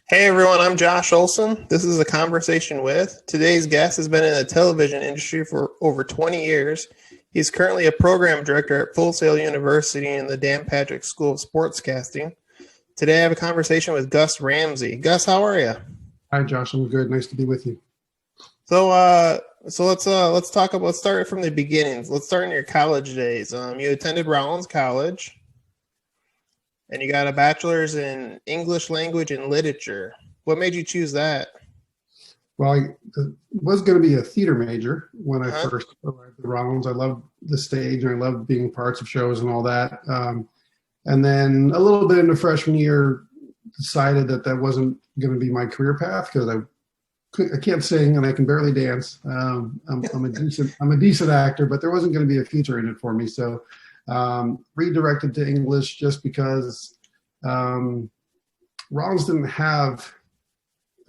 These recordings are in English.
Hey everyone, I'm Josh Olson. This is a conversation with. Today's guest has been in the television industry for over 20 years. He's currently a program director at Full Sail University in the Dan Patrick School of Sportscasting. Today I have a conversation with Gus Ramsey. Gus, how are you? Hi, Josh. I'm good. Nice to be with you. So let's talk about. Let's start from the beginnings. Let's start in your college days. You attended Rollins College, and you got a bachelor's in English language and literature. What made you choose that? Well, I was going to be a theater major when I Huh? first arrived at Rollins. I loved the stage and I loved being parts of shows and all that. And then a little bit into freshman year, decided that that wasn't going to be my career path because I can't sing and I can barely dance. I'm a decent actor, but there wasn't going to be a future in it for me. So redirected to English just because Rollins didn't have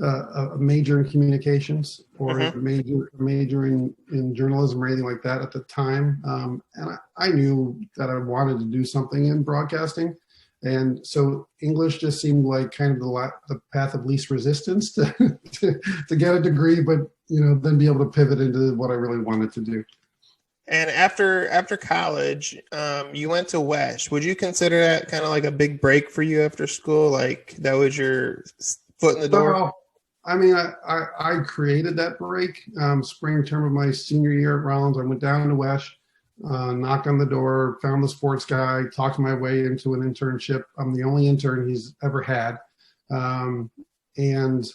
a major in communications or Mm-hmm. a major in journalism or anything like that at the time. And I knew that I wanted to do something in broadcasting. And so English just seemed like kind of the path of least resistance to get a degree, but then be able to pivot into what I really wanted to do. And after college, you went to Wesh. Would you consider that kind of like a big break for you after school? Like that was your foot in the door? So, I mean, I created that break. Spring term of my senior year at Rollins, I went down to Wesh, knocked on the door, found the sports guy, talked my way into an internship. I'm the only intern he's ever had. And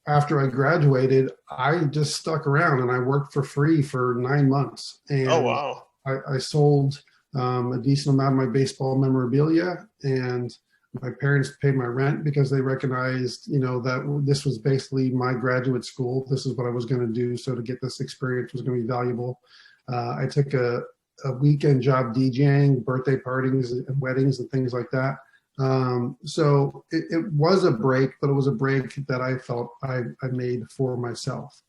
after I graduated, I just stuck around and I worked for free for 9 months. Oh And wow. I sold a decent amount of my baseball memorabilia, and my parents paid my rent because they recognized, that this was basically my graduate school. This is what I was going to do. So to get this experience was going to be valuable. I took a weekend job DJing, birthday parties and weddings and things like that. So it was a break, but it was a break that I felt I made for myself.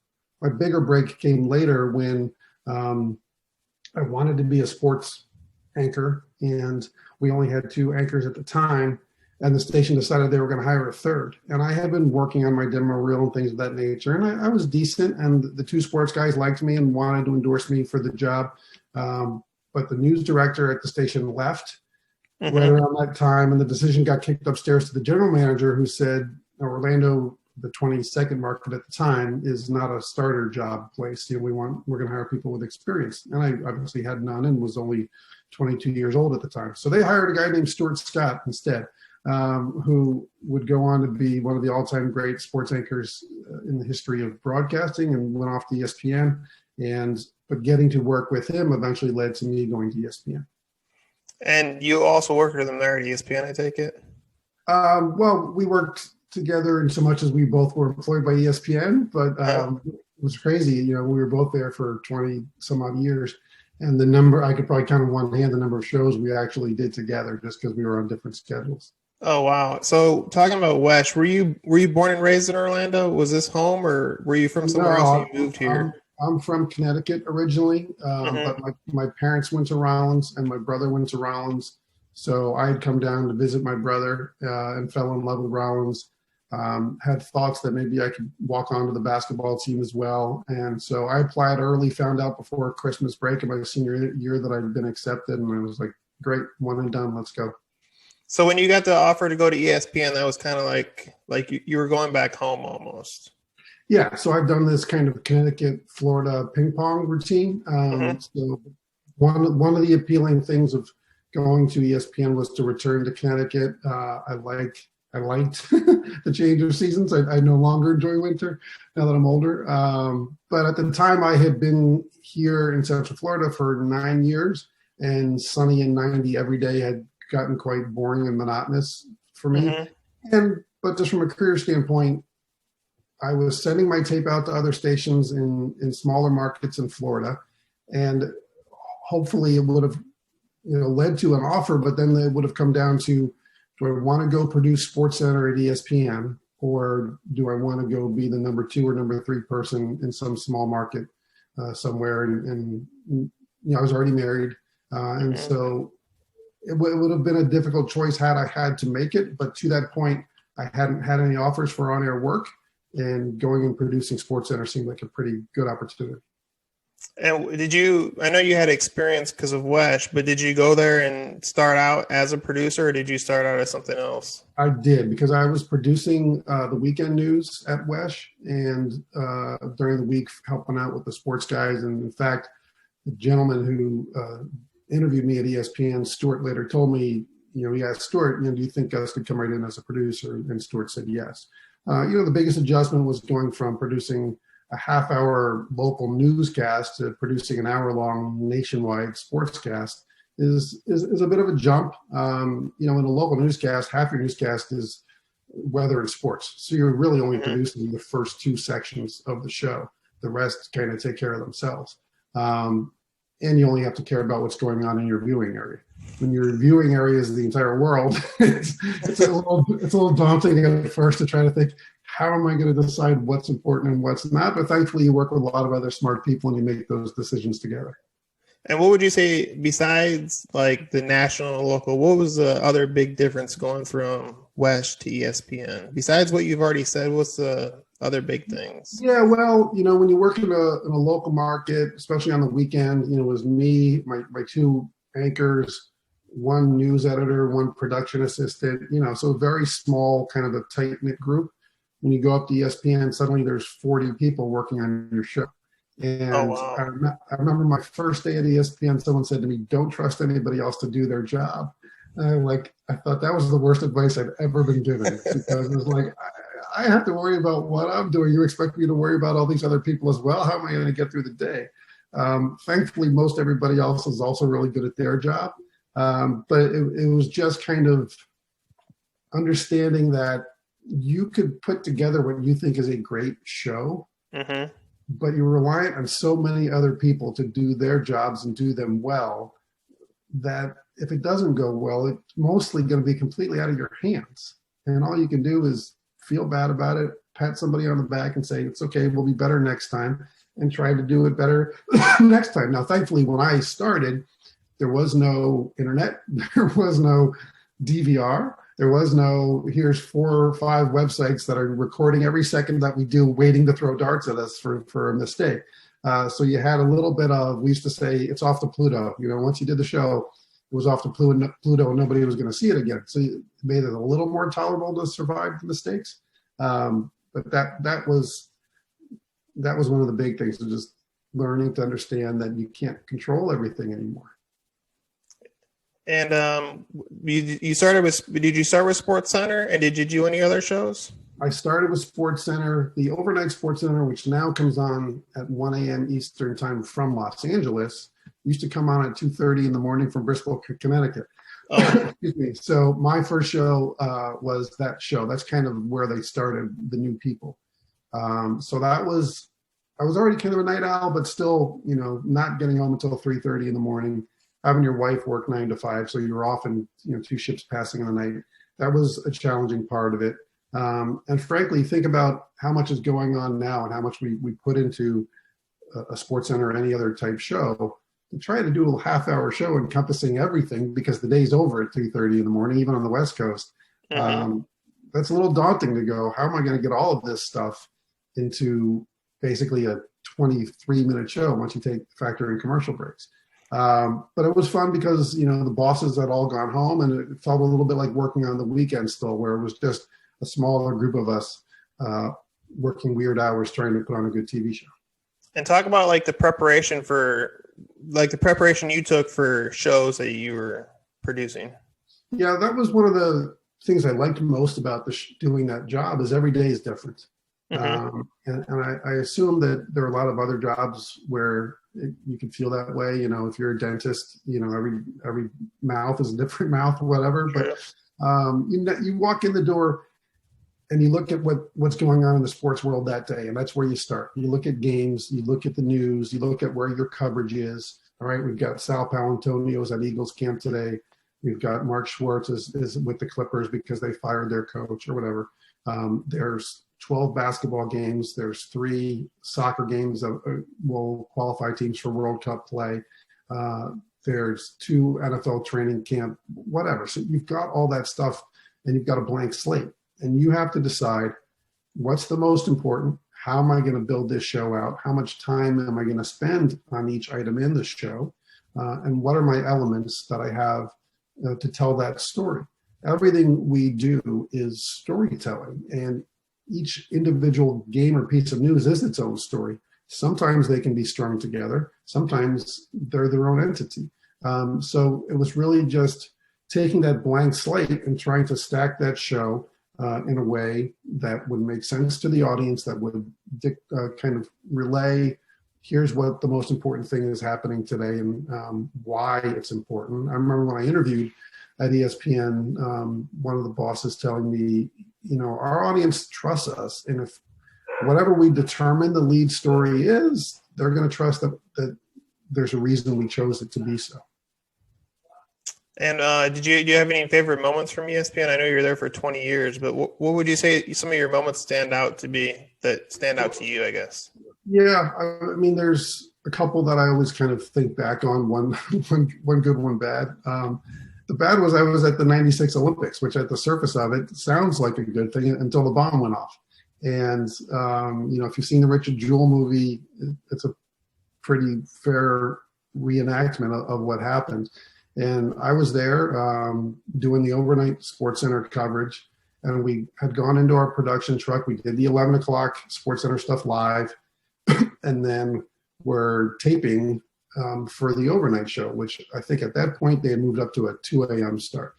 My bigger break came later when I wanted to be a sports anchor, and we only had two anchors at the time. And the station decided they were going to hire a third. And I had been working on my demo reel and things of that nature. And I was decent. And the two sports guys liked me and wanted to endorse me for the job. But the news director at the station left right Mm-hmm. around that time. And the decision got kicked upstairs to the general manager, who said, Orlando, the 22nd market at the time, is not a starter job place. We're going to hire people with experience. And I obviously had none and was only 22 years old at the time. So they hired a guy named Stuart Scott instead. Who would go on to be one of the all-time great sports anchors in the history of broadcasting, and went off to ESPN. But getting to work with him eventually led to me going to ESPN. And you also worked with them there at ESPN, I take it? Well, we worked together in so much as we both were employed by ESPN, but Oh, it was crazy. We were both there for 20 some odd years. And the number, I could probably count on one hand the number of shows we actually did together just because we were on different schedules. oh wow. So talking about Wesh, were you born and raised in Orlando? Was this home, or were you from somewhere else and No, you moved here? I'm from Connecticut originally, Mm-hmm. but my parents went to Rollins and my brother went to Rollins. So I had come down to visit my brother and fell in love with Rollins. Had thoughts that maybe I could walk onto the basketball team as well. And so I applied early, found out before Christmas break in my senior year that I'd been accepted. And I was like, great, one and done, let's go. So when you got the offer to go to ESPN, that was kind of like you were going back home almost. Yeah, so I've done this kind of Connecticut, Florida ping pong routine. Mm-hmm. So one of the appealing things of going to ESPN was to return to Connecticut. I liked the change of seasons. I no longer enjoy winter now that I'm older. But at the time, I had been here in Central Florida for 9 years, and sunny and 90 every day had gotten quite boring and monotonous for me. Mm-hmm. But just from a career standpoint, I was sending my tape out to other stations in smaller markets in Florida, and hopefully it would have led to an offer. But then it would have come down to, do I want to go produce Sports Center at ESPN, or do I want to go be the number two or number three person in some small market somewhere? And I was already married, and Mm-hmm. so it would have been a difficult choice had I had to make it. But to that point, I hadn't had any offers for on-air work, and going and producing SportsCenter seemed like a pretty good opportunity. And I know you had experience because of Wesh, but did you go there and start out as a producer, or did you start out as something else? I did, because I was producing the weekend news at Wesh, and during the week helping out with the sports guys. And in fact, the gentleman who interviewed me at ESPN, Stuart, later told me, he asked Stuart, do you think Gus could come right in as a producer? And Stuart said yes. The biggest adjustment was going from producing a half-hour local newscast to producing an hour-long nationwide sportscast is a bit of a jump. In a local newscast, half your newscast is weather and sports. So you're really only producing the first two sections of the show. The rest kind of take care of themselves. And you only have to care about what's going on in your viewing area. When your viewing area is the entire world, it's a little daunting at first to try to think, how am I going to decide what's important and what's not? But thankfully, you work with a lot of other smart people and you make those decisions together. And what would you say, besides like the national and local, what was the other big difference going from Wesh to ESPN? Besides what you've already said, what's the other big things? Yeah, well, when you work in a local market, especially on the weekend, it was me, my two anchors, one news editor, one production assistant, so a very small, kind of a tight-knit group. When you go up to ESPN, suddenly there's 40 people working on your show. And I remember my first day at ESPN, someone said to me, don't trust anybody else to do their job. And I thought that was the worst advice I'd ever been given, because it was like, I have to worry about what I'm doing. You expect me to worry about all these other people as well? How am I going to get through the day? Thankfully, most everybody else is also really good at their job. But it was just kind of understanding that you could put together what you think is a great show, but you're reliant on so many other people to do their jobs and do them well, that if it doesn't go well, it's mostly going to be completely out of your hands. And all you can do is feel bad about it, pat somebody on the back and say, it's okay, we'll be better next time, and try to do it better next time. Now, thankfully, when I started, there was no internet, there was no DVR, there was no, here's 4 or 5 websites that are recording every second that we do, waiting to throw darts at us for a mistake. So you had a little bit of, we used to say, it's off to Pluto. Once you did the show, it was off to Pluto and nobody was going to see it again. So it made it a little more tolerable to survive the mistakes. But that was one of the big things, is just learning to understand that you can't control everything anymore. And did you start with SportsCenter, and did you do any other shows? I started with SportsCenter, the overnight SportsCenter, which now comes on at 1 a.m. Eastern time from Los Angeles, used to come on at 2:30 in the morning from Bristol, Connecticut. Oh. Excuse me. So my first show was that show. That's kind of where they started the new people. So I was already kind of a night owl, but still, not getting home until 3:30 in the morning, having your wife work 9 to 5. So you were often, 2 ships passing in the night. That was a challenging part of it. And frankly, think about how much is going on now and how much we put into a SportsCenter or any other type show to try to do a half-hour show encompassing everything, because the day's over at 3:30 in the morning, even on the West Coast. That's a little daunting to go, how am I going to get all of this stuff into basically a 23-minute show once you factor in commercial breaks? But it was fun because, the bosses had all gone home, and it felt a little bit like working on the weekend still, where it was just a smaller group of us working weird hours trying to put on a good TV show. And talk about the preparation you took for shows that you were producing. Yeah, that was one of the things I liked most about doing that job, is every day is different. And I assume that there are a lot of other jobs where you can feel that way. If you're a dentist, every mouth is a different mouth or whatever. But you walk in the door and you look at what's going on in the sports world that day, and that's where you start. You look at games, you look at the news, you look at where your coverage is. All right, we've got Sal Paolantonio's at Eagles camp today. We've got Mark Schwartz is with the Clippers because they fired their coach or whatever. There's 12 basketball games. There's 3 soccer games that will qualify teams for World Cup play. There's 2 NFL training camp, whatever. So you've got all that stuff, and you've got a blank slate. and you have to decide what's the most important. How am I going to build this show out? How much time am I going to spend on each item in the show? And what are my elements that I have to tell that story? Everything we do is storytelling, and each individual game or piece of news is its own story. Sometimes they can be strung together. Sometimes they're their own entity. So it was really just taking that blank slate and trying to stack that show in a way that would make sense to the audience, that would kind of relay, here's what the most important thing is happening today and why it's important. I remember when I interviewed at ESPN, one of the bosses telling me, our audience trusts us, and if whatever we determine the lead story is, they're going to trust that there's a reason we chose it to be so. And do you have any favorite moments from ESPN? I know you were there for 20 years, but what would you say some of your moments stand out to you, I guess? Yeah, I mean, there's a couple that I always kind of think back on, one good, one bad. The bad was I was at the 96 Olympics, which at the surface of it sounds like a good thing until the bomb went off. And, if you've seen the Richard Jewell movie, it's a pretty fair reenactment of what happened. And I was there doing the overnight SportsCenter coverage, and we had gone into our production truck. We did the 11 o'clock SportsCenter stuff live, and then we're taping for the overnight show, which I think at that point they had moved up to a 2 a.m. start.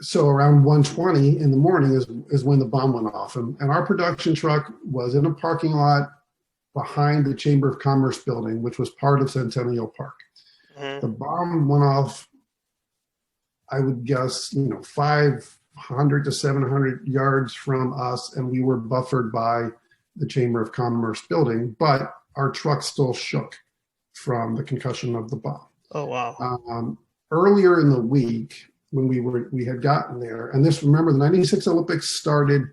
So around 1:20 in the morning is when the bomb went off. And our production truck was in a parking lot behind the Chamber of Commerce building, which was part of Centennial Park. The bomb went off, I would guess, 500 to 700 yards from us, and we were buffered by the Chamber of Commerce building, but our truck still shook from the concussion of the bomb. Oh, wow. Earlier in the week, when we had gotten there, and remember, the 96 Olympics started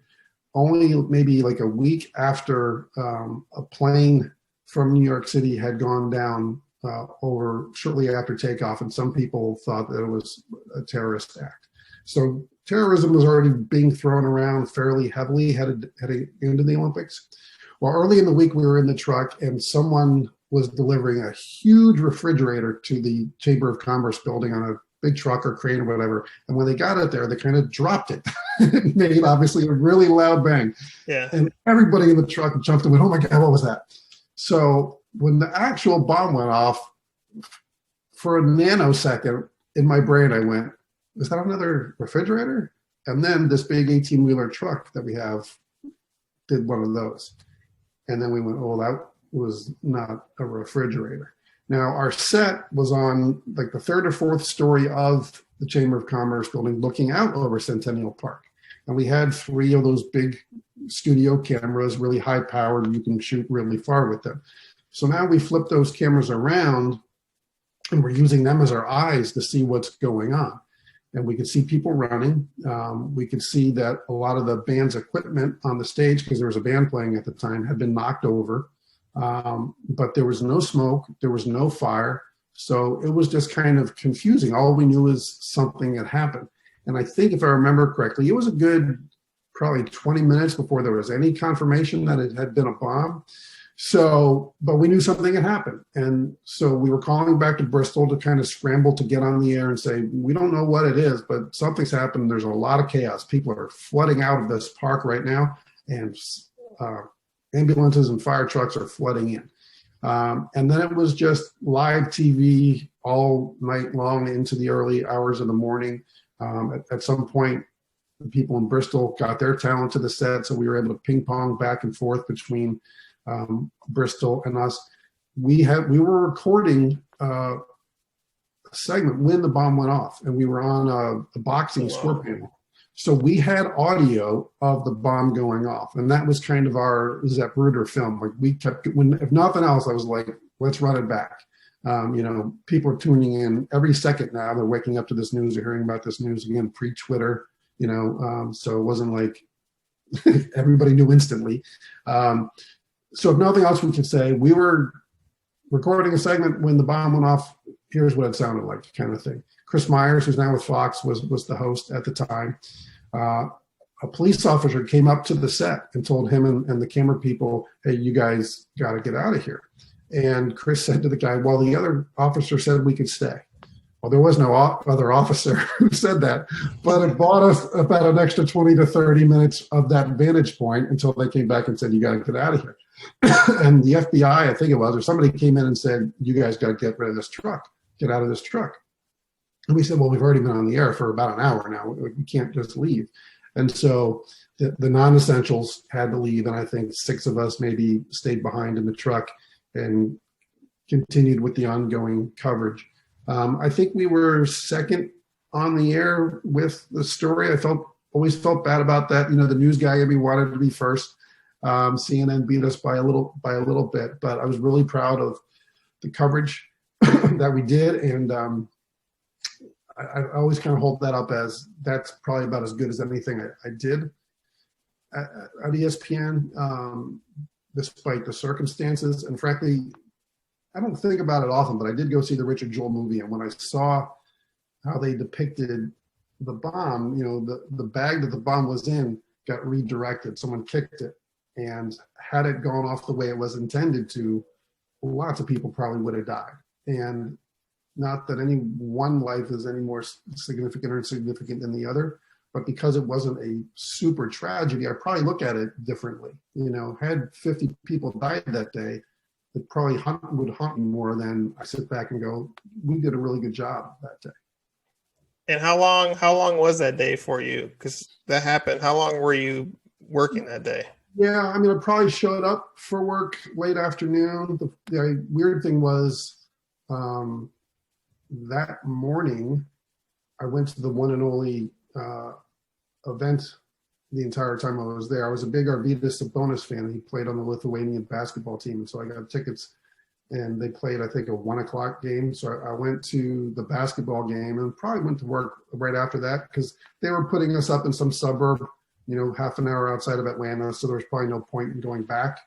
only maybe like a week after a plane from New York City had gone down over shortly after takeoff, and some people thought that it was a terrorist act. So terrorism was already being thrown around fairly heavily heading into the Olympics. Well, early in the week, we were in the truck, and someone was delivering a huge refrigerator to the Chamber of Commerce building on a big truck or crane or whatever. And when they got it there, they kind of dropped it. It made obviously a really loud bang. Yeah. And everybody in the truck jumped and went, oh my God, what was that? So when the actual bomb went off, for a nanosecond in my brain, I went, is that another refrigerator? And then this big 18-wheeler truck that we have did one of those. And then we went, oh, that was not a refrigerator. Now, our set was on like the third or fourth story of the Chamber of Commerce building, looking out over Centennial Park. And we had 3 of those big studio cameras, really high powered. You can shoot really far with them. So now we flip those cameras around, and we're using them as our eyes to see what's going on. And we could see people running. We could see that a lot of the band's equipment on the stage, because there was a band playing at the time, had been knocked over. But there was no smoke, there was no fire. So it was just kind of confusing. All we knew is something had happened. And I think if I remember correctly, it was a good probably 20 minutes before there was any confirmation that it had been a bomb. So, but we knew something had happened. And so we were calling back to Bristol to kind of scramble to get on the air and say, we don't know what it is, but something's happened. There's a lot of chaos. People are flooding out of this park right now, and ambulances and fire trucks are flooding in. And then it was just live TV all night long into the early hours of the morning. At some point, the people in Bristol got their talent to the set, so we were able to ping pong back and forth between Bristol and us. We were recording a segment when the bomb went off, and we were on a boxing score panel. So we had audio of the bomb going off, and that was kind of our Zapruder film. Like we kept, if nothing else, I was like, let's run it back. People are tuning in every second now. They're waking up to this news, they're hearing about this news again, pre-Twitter, so it wasn't like everybody knew instantly. So if nothing else we can say, we were recording a segment when the bomb went off, here's what it sounded like, kind of thing. Chris Myers, who's now with Fox, was the host at the time. A police officer came up to the set and told him and the camera people, "Hey, you guys got to get out of here." And Chris said to the guy, "Well, the other officer said we could stay." Well, there was no other officer who said that, but it bought us about an extra 20 to 30 minutes of that vantage point until they came back and said, "You got to get out of here." And the FBI, I think it was, or somebody came in and said, "You guys got to get rid of this truck, get out of this truck." And we said, "Well, we've already been on the air for about an hour now. We can't just leave." And so the non-essentials had to leave, and I think 6 of us maybe stayed behind in the truck and continued with the ongoing coverage. I think we were second on the air with the story. I always felt bad about that. The news guy in me wanted to be first. CNN beat us by a little bit, but I was really proud of the coverage that we did, and I always kind of hold that up as that's probably about as good as anything I did at ESPN, despite the circumstances. And frankly, I don't think about it often, but I did go see the Richard Jewell movie, and when I saw how they depicted the bomb, the bag that the bomb was in got redirected. Someone kicked it, and had it gone off the way it was intended to, lots of people probably would have died. And not that any one life is any more significant or insignificant than the other, but because it wasn't a super tragedy, I probably look at it differently. Had 50 people died that day, it probably would haunt me more than I sit back and go, we did a really good job that day. And how long was that day for you? Because that happened. How long were you working that day? Yeah, I probably showed up for work late afternoon. The weird thing was, that morning, I went to the one and only event the entire time I was there. I was a big Arvydas Sabonis fan. He played on the Lithuanian basketball team, and so I got tickets, and they played, I think, a 1:00 game. So I went to the basketball game and probably went to work right after that because they were putting us up in some suburb, half an hour outside of Atlanta. So there was probably no point in going back.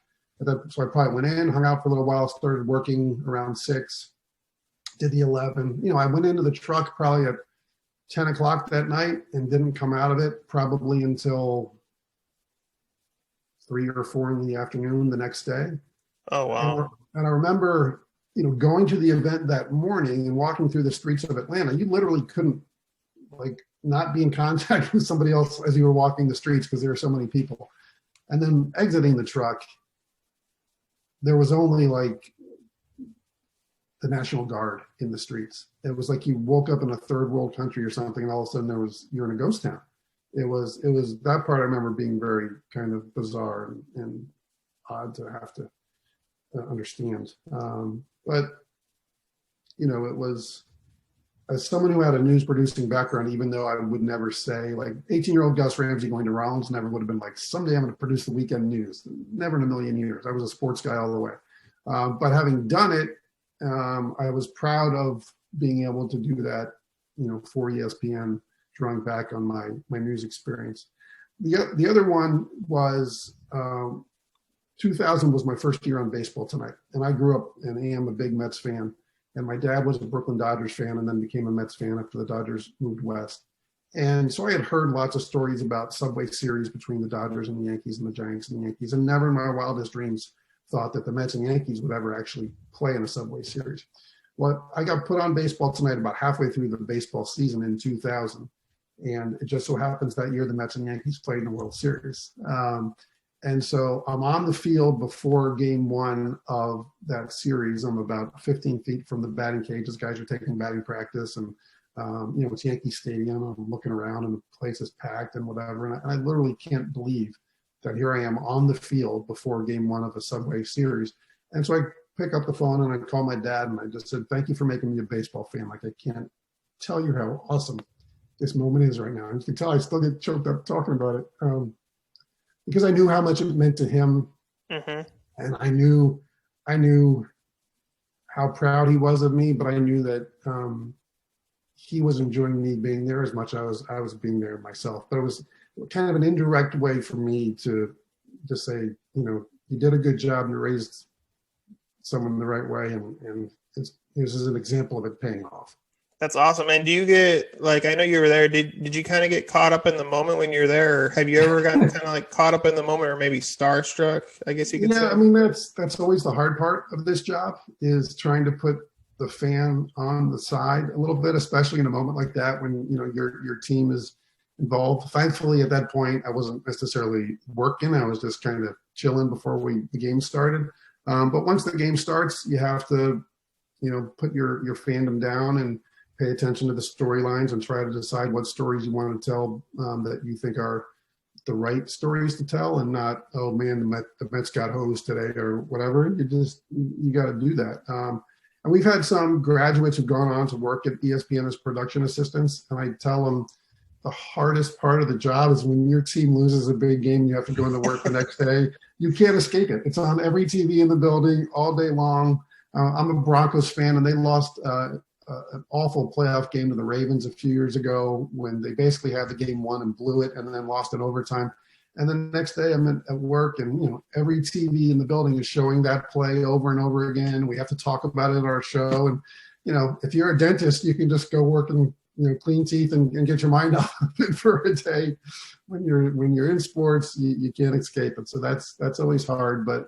So I probably went in, hung out for a little while, started working around 6. Did the 11. I went into the truck probably at 10 o'clock that night and didn't come out of it probably until 3 or 4 in the afternoon the next day. Oh, wow. And I remember, going to the event that morning and walking through the streets of Atlanta. You literally couldn't not be in contact with somebody else as you were walking the streets because there were so many people. And then exiting the truck, there was only the National Guard in the streets. It was like you woke up in a third world country or something, and all of a sudden you're in a ghost town. It was that part I remember being very kind of bizarre and odd to have to understand. But it was, as someone who had a news producing background, even though I would never say 18-year-old Gus Ramsey going to Rollins never would have been like, someday I'm going to produce the weekend news. Never in a million years. I was a sports guy all the way. But having done it, I was proud of being able to do that, for ESPN, drawing back on my news experience. The other one was 2000 was my first year on Baseball Tonight. And I grew up and am a big Mets fan. And my dad was a Brooklyn Dodgers fan and then became a Mets fan after the Dodgers moved west. And so I had heard lots of stories about Subway Series between the Dodgers and the Yankees and the Giants and the Yankees, and never in my wildest dreams thought that the Mets and Yankees would ever actually play in a Subway Series. Well, I got put on Baseball Tonight about halfway through the baseball season in 2000. And it just so happens that year the Mets and Yankees played in the World Series. And so I'm on the field before game 1 of that series. I'm about 15 feet from the batting cages. Guys are taking batting practice, and it's Yankee Stadium. I'm looking around and the place is packed and whatever. And I literally can't believe that here I am on the field before game 1 of a Subway Series. And so I pick up the phone and I call my dad and I just said, "Thank you for making me a baseball fan. I can't tell you how awesome this moment is right now." And you can tell I still get choked up talking about it. Because I knew how much it meant to him. Mm-hmm. And I knew how proud he was of me, but I knew that he was enjoying me being there as much as I was being there myself. But it was kind of an indirect way for me to just say, you did a good job and you raised someone the right way, and this is an example of it paying off. That's awesome. And do you get, like, I know you were there. Did you kind of get caught up in the moment when you're there? Or have you ever gotten kind of like caught up in the moment or maybe starstruck, I guess you could Yeah, say? I mean that's always the hard part of this job is trying to put the fan on the side a little bit, especially in a moment like that when your team is involved. Thankfully, at that point, I wasn't necessarily working; I was just kind of chilling before the game started. But once the game starts, you have to put your fandom down and pay attention to the storylines and try to decide what stories you want to tell that you think are the right stories to tell, and not, oh man, the Mets got hosed today or whatever. You got to do that. And we've had some graduates who've gone on to work at ESPN as production assistants, and I tell them the hardest part of the job is when your team loses a big game, you have to go into work the next day. You can't escape it. It's on every TV in the building all day long. I'm a Broncos fan, and they lost an awful playoff game to the Ravens a few years ago when they basically had the game won and blew it and then lost in overtime. And then the next day I'm at work, and every TV in the building is showing that play over and over again. We have to talk about it in our show. And if you're a dentist, you can just go work and clean teeth and get your mind off it for a day. When you're in sports, you can't escape it. So that's always hard. But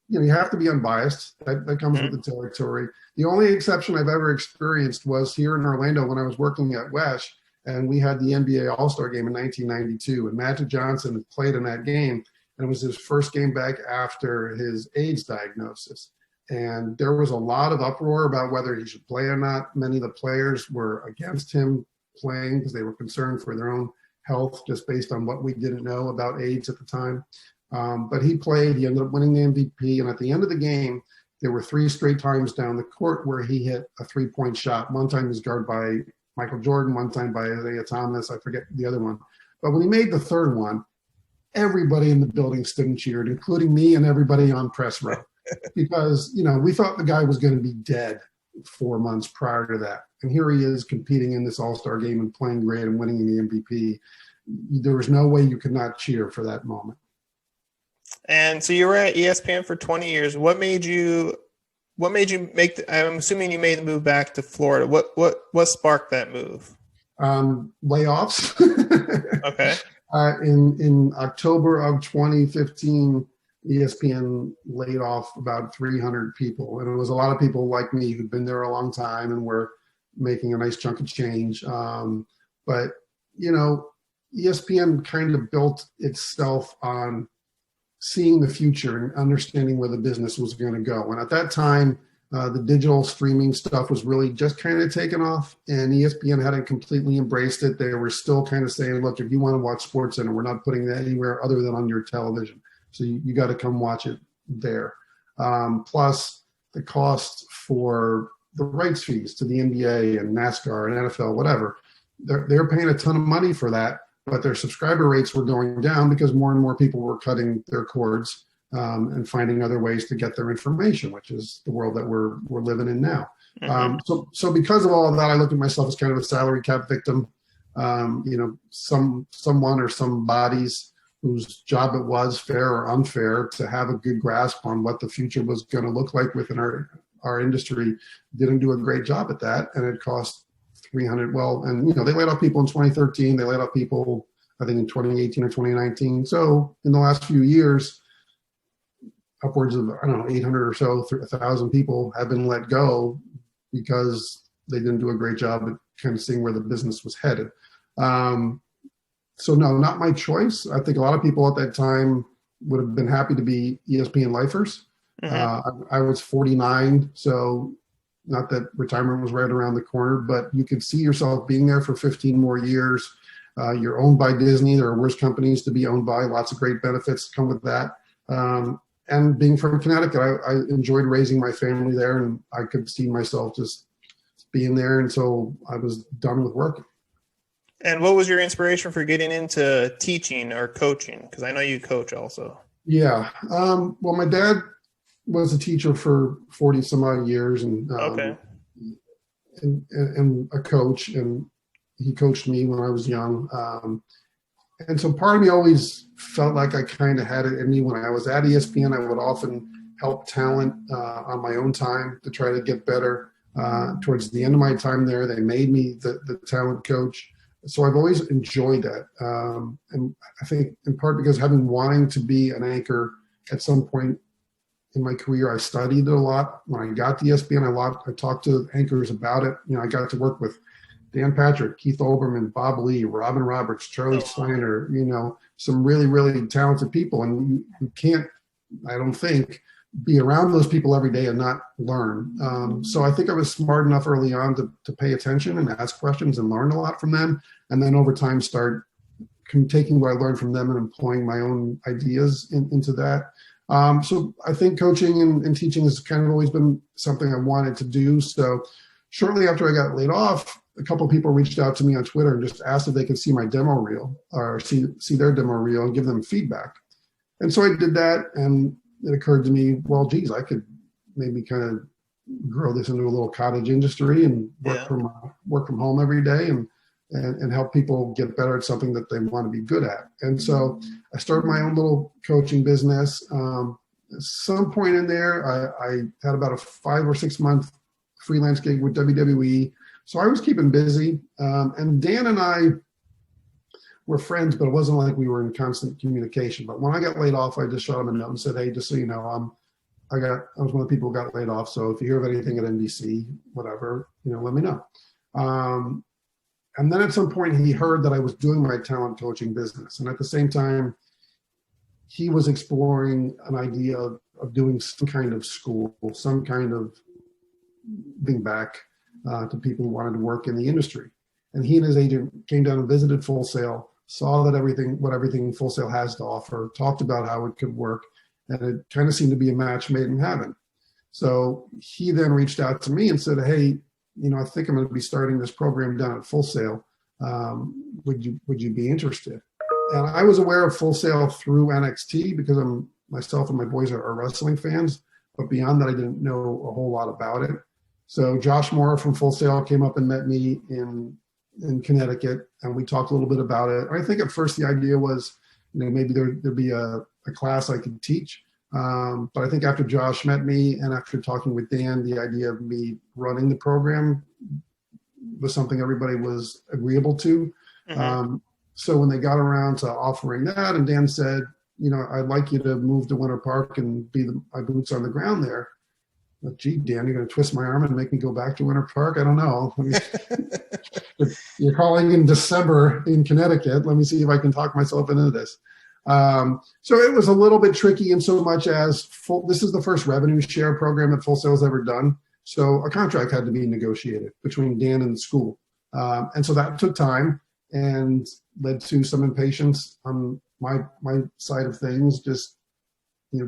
you have to be unbiased. That comes with the territory. The only exception I've ever experienced was here in Orlando when I was working at WESH, and we had the NBA All-Star game in 1992, and Magic Johnson played in that game, and it was his first game back after his AIDS diagnosis. And there was a lot of uproar about whether he should play or not. Many of the players were against him playing because they were concerned for their own health just based on what we didn't know about AIDS at the time. But he played, he ended up winning the MVP, and at the end of the game, there were 3 straight times down the court where he hit a 3-point shot. One time he was guarded by Michael Jordan, one time by Isaiah Thomas, I forget the other one. But when he made the third one, everybody in the building stood and cheered, including me and everybody on press row, because, we thought the guy was going to be dead 4 months prior to that. And here he is competing in this all-star game and playing great and winning the MVP. There was no way you could not cheer for that moment. And so you were at ESPN for 20 years. What made you make I'm assuming you made the move back to Florida. What sparked that move? Layoffs. Okay. In October of 2015, ESPN laid off about 300 people. And it was a lot of people like me who'd been there a long time and were making a nice chunk of change. But ESPN kind of built itself on seeing the future and understanding where the business was going to go. And at that time, the digital streaming stuff was really just kind of taken off, and ESPN hadn't completely embraced it. They were still kind of saying, look, if you want to watch SportsCenter, we're not putting that anywhere other than on your television. So you got to come watch it there. Plus the cost for the rights fees to the NBA and NASCAR and NFL, whatever. They're paying a ton of money for that, but their subscriber rates were going down because more and more people were cutting their cords and finding other ways to get their information, which is the world that we're living in now. Mm-hmm. So because of all of that, I looked at myself as kind of a salary cap victim. Someone or some bodies whose job it was, fair or unfair, to have a good grasp on what the future was going to look like within our industry, didn't do a great job at that, and it cost 300. Well, and they laid off people in 2013. They laid off people, I think, in 2018 or 2019. So in the last few years, upwards of 800 or so, 1,000 people have been let go because they didn't do a great job at kind of seeing where the business was headed. So no, not my choice. I think a lot of people at that time would have been happy to be ESPN lifers. Mm-hmm. I was 49, so not that retirement was right around the corner, but you could see yourself being there for 15 more years. You're owned by Disney. There are worse companies to be owned by. Lots of great benefits come with that. And being from Connecticut, I enjoyed raising my family there, and I could see myself just being there until I was done with work. And what was your inspiration for getting into teaching or coaching? Because I know you coach also. Yeah. Well, my dad was a teacher for 40 some odd years and a coach, and he coached me when I was young. And so part of me always felt like I kind of had it in me. When I was at ESPN, I would often help talent on my own time to try to get better. Towards the end of my time there, they made me the talent coach. So I've always enjoyed that. And I think in part because wanting to be an anchor at some point in my career, I studied it a lot. When I got to ESPN, I talked to anchors about it. I got to work with Dan Patrick, Keith Olbermann, Bob Lee, Robin Roberts, Charlie Steiner, some really, really talented people. And you can't, I don't think, be around those people every day and not learn. So I think I was smart enough early on to pay attention and ask questions and learn a lot from them. And then over time start taking what I learned from them and employing my own ideas into that. So I think coaching and teaching has kind of always been something I wanted to do. So shortly after I got laid off, a couple of people reached out to me on Twitter and just asked if they could see my demo reel or see their demo reel and give them feedback. And so I did that, and it occurred to me, well, geez, I could maybe kind of grow this into a little cottage industry and work from home every day and help people get better at something that they want to be good at. And so I started my own little coaching business. At some point in there, I had about a 5 or 6 month freelance gig with WWE. So I was keeping busy. And Dan and I were friends, but it wasn't like we were in constant communication. But when I got laid off, I just shot him a note and said, hey, just so you know, I was one of the people who got laid off. So if you hear of anything at NBC, whatever, let me know. And then at some point he heard that I was doing my talent coaching business. And at the same time, he was exploring an idea of doing some kind of school, some kind of giving back to people who wanted to work in the industry. And he and his agent came down and visited Full Sail, saw that what everything Full Sail has to offer, talked about how it could work, and it kind of seemed to be a match made in heaven. So he then reached out to me and said, hey, I think I'm going to be starting this program down at Full Sail. Would you be interested? And I was aware of Full Sail through NXT because myself and my boys are wrestling fans, but beyond that, I didn't know a whole lot about it. So Josh Mora from Full Sail came up and met me in Connecticut, and we talked a little bit about it. I think at first the idea was, maybe there'd be a class I could teach. But I think after Josh met me and after talking with Dan, the idea of me running the program was something everybody was agreeable to. Mm-hmm. So when they got around to offering that, and Dan said, I'd like you to move to Winter Park and be my boots on the ground there. But, gee, Dan, you're going to twist my arm and make me go back to Winter Park? I don't know. You're calling in December in Connecticut. Let me see if I can talk myself into this. So it was a little bit tricky in so much as this is the first revenue share program that Full Sail has ever done. So a contract had to be negotiated between Dan and the school. And so that took time and led to some impatience on my side of things. Just,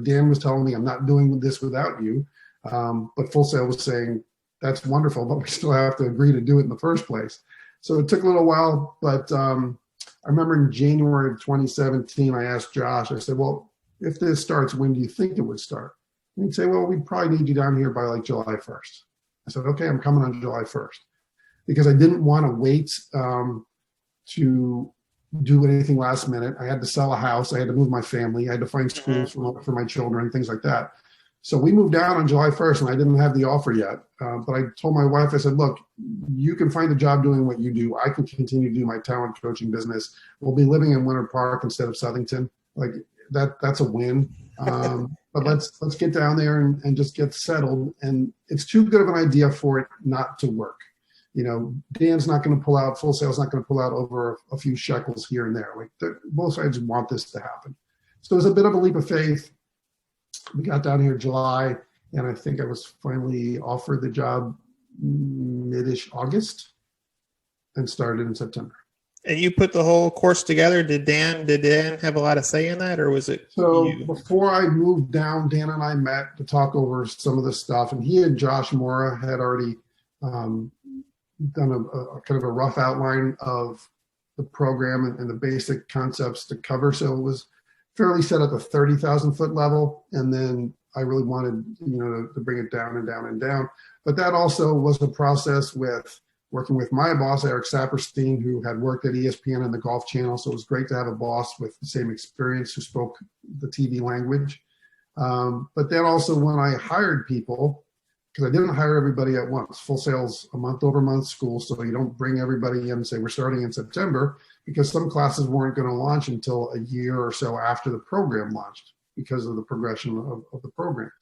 Dan was telling me, I'm not doing this without you. But Full Sail was saying, that's wonderful, but we still have to agree to do it in the first place. So it took a little while, but I remember in January of 2017, I asked Josh, I said, well, if this starts, when do you think it would start? And he'd say, well, we'd probably need you down here by like July 1st. I said, okay, I'm coming on July 1st. Because I didn't want to wait to do anything last minute. I had to sell a house. I had to move my family. I had to find schools for my children, things like that. So we moved out on July 1st, and I didn't have the offer yet. But I told my wife, I said, look, you can find a job doing what you do. I can continue to do my talent coaching business. We'll be living in Winter Park instead of Southington. Like that's a win. But let's get down there and just get settled. And it's too good of an idea for it not to work. Dan's not going to pull out, Full Sail's not going to pull out over a few shekels here and there. Like both sides want this to happen. So it was a bit of a leap of faith. We got down here in July, and I think I was finally offered the job mid-ish August and started in September. And you put the whole course together. Did Dan have a lot of say in that, or was it you? Before I moved down, Dan and I met to talk over some of the stuff, and he and Josh Mora had already done a kind of a rough outline of the program and the basic concepts to cover. So it was fairly set at the 30,000 foot level. And then I really wanted, to bring it down and down and down. But that also was a process with working with my boss, Eric Saperstein, who had worked at ESPN and the Golf Channel. So it was great to have a boss with the same experience who spoke the TV language. But then also when I hired people, because I didn't hire everybody at once. Full Sail's a month-over-month school, so you don't bring everybody in and say, we're starting in September, because some classes weren't going to launch until a year or so after the program launched because of the progression of the program.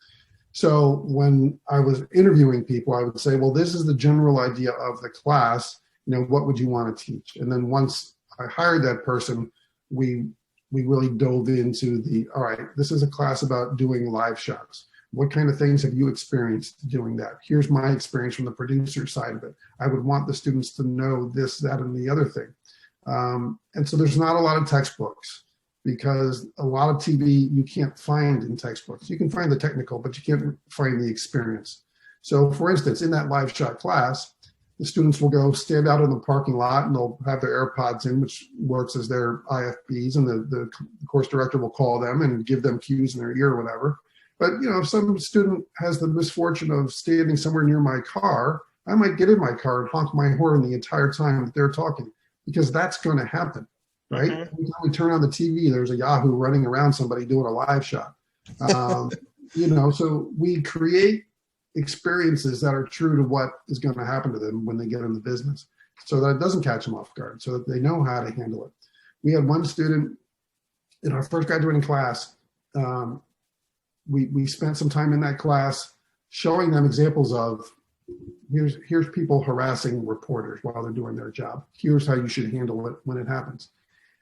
So when I was interviewing people, I would say, well, this is the general idea of the class. What would you want to teach? And then once I hired that person, we really dove into all right, this is a class about doing live shots. What kind of things have you experienced doing that? Here's my experience from the producer side of it. I would want the students to know this, that, and the other thing. And so there's not a lot of textbooks, because a lot of TV you can't find in textbooks. You can find the technical, but you can't find the experience. So for instance, in that live shot class, the students will go stand out in the parking lot and they'll have their AirPods in, which works as their IFBs, and the course director will call them and give them cues in their ear or whatever. But if some student has the misfortune of standing somewhere near my car, I might get in my car and honk my horn the entire time that they're talking, because that's going to happen. Right? Every time we turn on the TV, there's a Yahoo running around somebody doing a live shot. So we create experiences that are true to what is going to happen to them when they get in the business, so that it doesn't catch them off guard, so that they know how to handle it. We had one student in our first graduating class. We spent some time in that class showing them examples of, here's people harassing reporters while they're doing their job. Here's how you should handle it when it happens.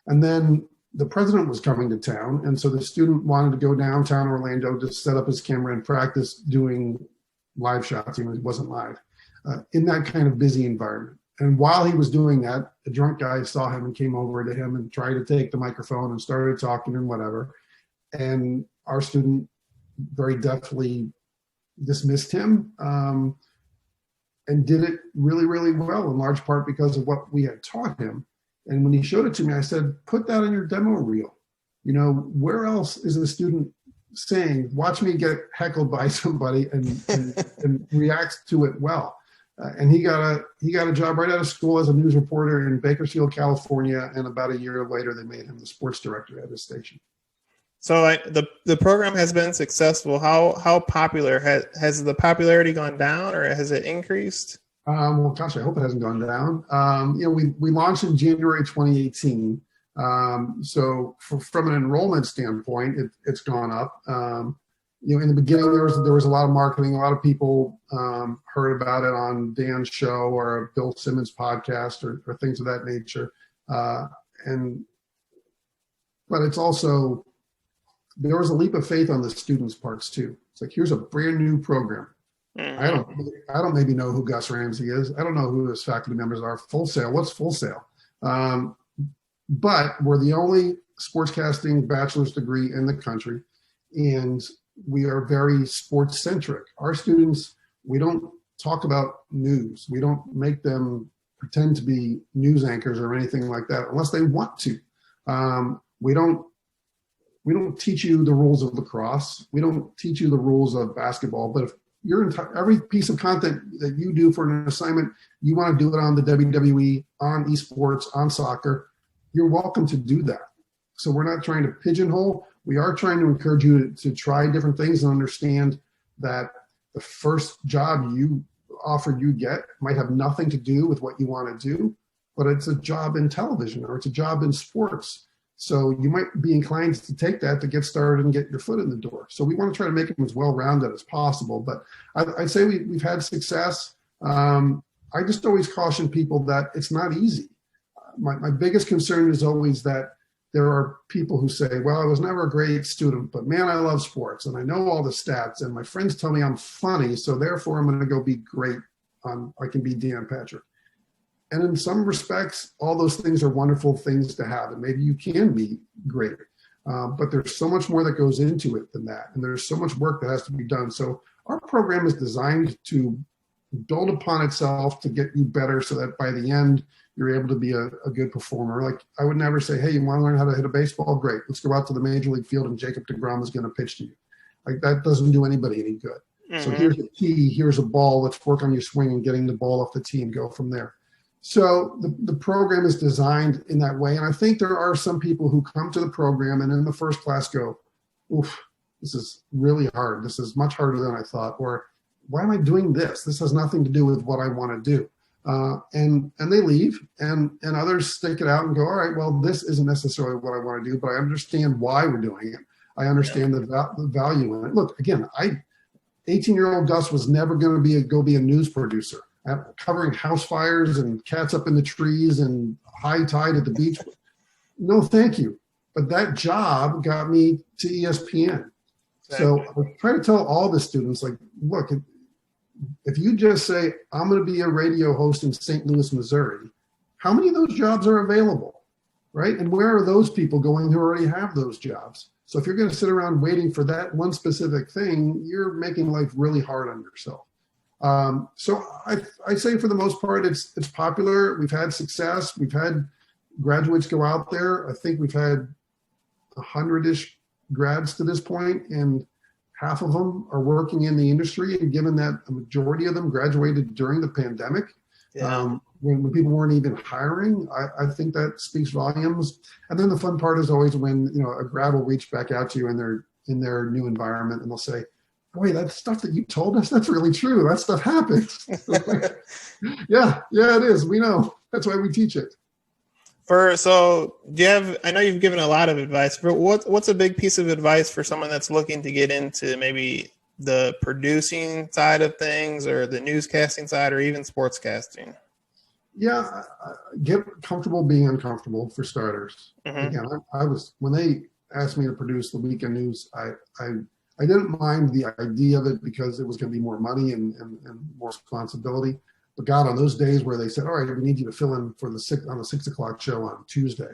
And then the president was coming to town, and so the student wanted to go downtown Orlando to set up his camera and practice doing live shots, even if it wasn't live, in that kind of busy environment. And while he was doing that, a drunk guy saw him and came over to him and tried to take the microphone and started talking and whatever. And our student very deftly dismissed him, and did it really, really well, in large part because of what we had taught him. And when he showed it to me, I said, put that on your demo reel. Where else is the student saying, watch me get heckled by somebody and react to it well? And he got a job right out of school as a news reporter in Bakersfield, California. And about a year later, they made him the sports director at his station. So the program has been successful. How popular has the popularity gone down, or has it increased? Well, gosh, I hope it hasn't gone down. We launched in January 2018. So from an enrollment standpoint, it's gone up. In the beginning, there was a lot of marketing. A lot of people heard about it on Dan's show or Bill Simmons' podcast or things of that nature. But it's also, there was a leap of faith on the students' parts too. It's like, here's a brand new program. I don't maybe know who Gus Ramsey is. I don't know who his faculty members are. Full Sail, what's Full Sail? But we're the only sportscasting bachelor's degree in the country, and we are very sports centric. Our students, we don't talk about news. We don't make them pretend to be news anchors or anything like that, unless they want to. We don't teach you the rules of lacrosse. We don't teach you the rules of basketball. But if every piece of content that you do for an assignment, you want to do it on the WWE, on esports, on soccer, you're welcome to do that. So we're not trying to pigeonhole. We are trying to encourage you to try different things and understand that the first job you get might have nothing to do with what you want to do, but it's a job in television or it's a job in sports. So you might be inclined to take that to get started and get your foot in the door. So we want to try to make them as well-rounded as possible. But I'd say we've had success. I just always caution people that it's not easy. My biggest concern is always that there are people who say, well, I was never a great student, but man, I love sports and I know all the stats and my friends tell me I'm funny, so therefore I'm going to go be great. I can be Dan Patrick. And in some respects, all those things are wonderful things to have, and maybe you can be great. But there's so much more that goes into it than that, and there's so much work that has to be done. So our program is designed to build upon itself to get you better so that by the end, you're able to be a good performer. Like, I would never say, hey, you want to learn how to hit a baseball? Great. Let's go out to the major league field and Jacob deGrom is going to pitch to you. Like, that doesn't do anybody any good. Mm-hmm. So here's a tee, here's a ball. Let's work on your swing and getting the ball off the tee and go from there. So the program is designed in that way. And I think there are some people who come to the program and in the first class go, oof, this is really hard. This is much harder than I thought. Or why am I doing this? This has nothing to do with what I want to do. And they leave, and others stick it out and go, all right, well, this isn't necessarily what I want to do, but I understand why we're doing it. I understand the value in it. Look, again, 18-year-old Gus was never going to go be a news producer, covering house fires and cats up in the trees and high tide at the beach. No, thank you. But that job got me to ESPN. Exactly. So I try to tell all the students, like, look, if you just say, I'm going to be a radio host in St. Louis, Missouri, how many of those jobs are available, right? And where are those people going who already have those jobs? So if you're going to sit around waiting for that one specific thing, you're making life really hard on yourself. So I say for the most part, it's popular. We've had success. We've had graduates go out there. I think we've had 100-ish grads to this point, and half of them are working in the industry. And given that a majority of them graduated during the pandemic, when people weren't even hiring, I think that speaks volumes. And then the fun part is always when, a grad will reach back out to you in their new environment, and they'll say, boy, that stuff that you told us, that's really true. That stuff happens. yeah, it is. We know. That's why we teach it. So do you have, I know you've given a lot of advice, but what's a big piece of advice for someone that's looking to get into maybe the producing side of things, or the newscasting side, or even sportscasting? Yeah, get comfortable being uncomfortable, for starters. Mm-hmm. Again, I was, when they asked me to produce the weekend news, I didn't mind the idea of it because it was going to be more money and more responsibility. But God, on those days where they said, all right, we need you to fill in for on the 6 o'clock show on Tuesday.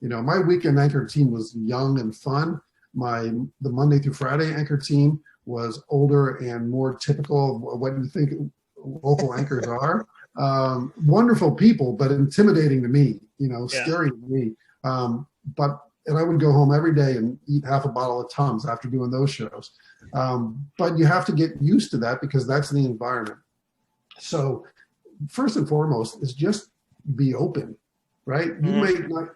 My weekend anchor team was young and fun. The Monday through Friday anchor team was older and more typical of what you think local anchors are. Wonderful people, but intimidating to me, scary to me. And I would go home every day and eat half a bottle of Tums after doing those shows. But you have to get used to that because that's the environment. So first and foremost is just be open, right? You may not,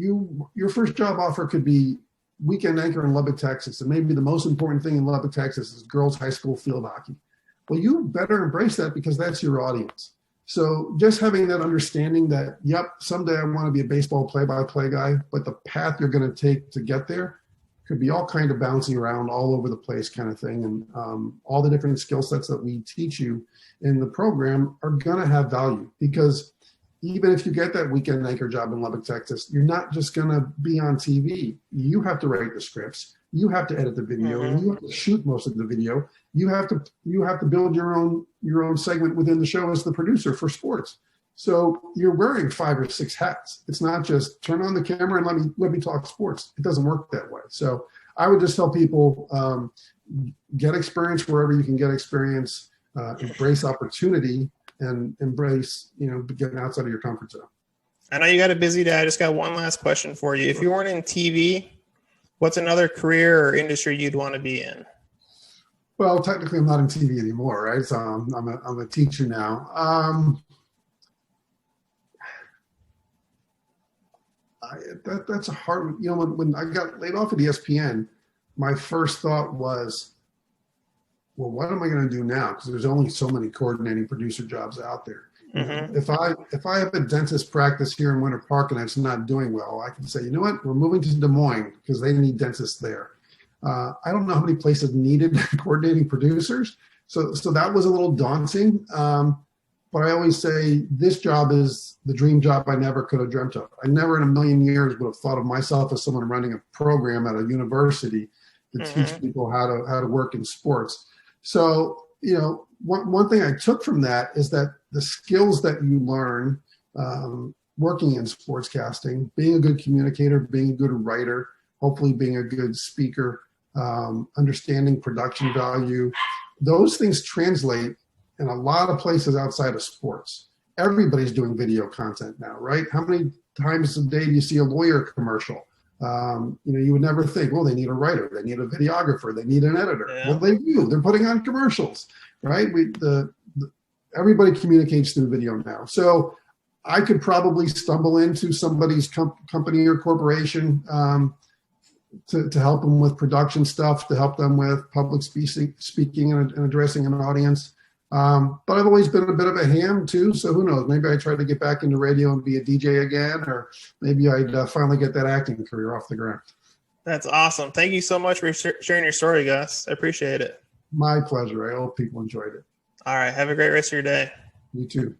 your first job offer could be weekend anchor in Lubbock, Texas. And maybe the most important thing in Lubbock, Texas is girls high school field hockey. Well, you better embrace that because that's your audience. So just having that understanding that, yep, someday I want to be a baseball play-by-play guy, but the path you're going to take to get there could be all kind of bouncing around all over the place kind of thing. And all the different skill sets that we teach you in the program are going to have value, because even if you get that weekend anchor job in Lubbock, Texas, you're not just going to be on TV. You have to write the scripts. You have to edit the video. And you have to shoot most of the video. You have to build your own segment within the show as the producer for sports. So you're wearing 5 or 6 hats. It's not just turn on the camera and let me talk sports. It doesn't work that way. So I would just tell people, get experience wherever you can get experience, embrace opportunity, and embrace, getting outside of your comfort zone. I know you got a busy day. I just got one last question for you. If you weren't in TV, what's another career or industry you'd want to be in? Well, technically I'm not in TV anymore, right? So I'm a teacher now. That's a hard one. When I got laid off at ESPN, my first thought was, well, what am I going to do now? Because there's only so many coordinating producer jobs out there. Mm-hmm. If I have a dentist practice here in Winter Park and it's not doing well, I can say, you know what, we're moving to Des Moines because they need dentists there. I don't know how many places needed coordinating producers, so that was a little daunting. But I always say this job is the dream job I never could have dreamt of. I never in a million years would have thought of myself as someone running a program at a university to teach people how to work in sports. So, one thing I took from that is that the skills that you learn working in sportscasting, being a good communicator, being a good writer, hopefully being a good speaker, understanding production value, those things translate in a lot of places outside of sports. Everybody's doing video content now, right? How many times a day do you see a lawyer commercial? You would never think, well, they need a writer, they need a videographer, they need an editor. Yeah. Well, they do. They're putting on commercials, right? Everybody communicates through video now. So I could probably stumble into somebody's company or corporation to help them with production stuff, to help them with public speaking and addressing an audience. But I've always been a bit of a ham too, so who knows? Maybe I try to get back into radio and be a DJ again, or maybe I'd finally get that acting career off the ground. That's awesome. Thank you so much for sharing your story, Gus. I appreciate it. My pleasure. I hope people enjoyed it. All right. Have a great rest of your day. You too.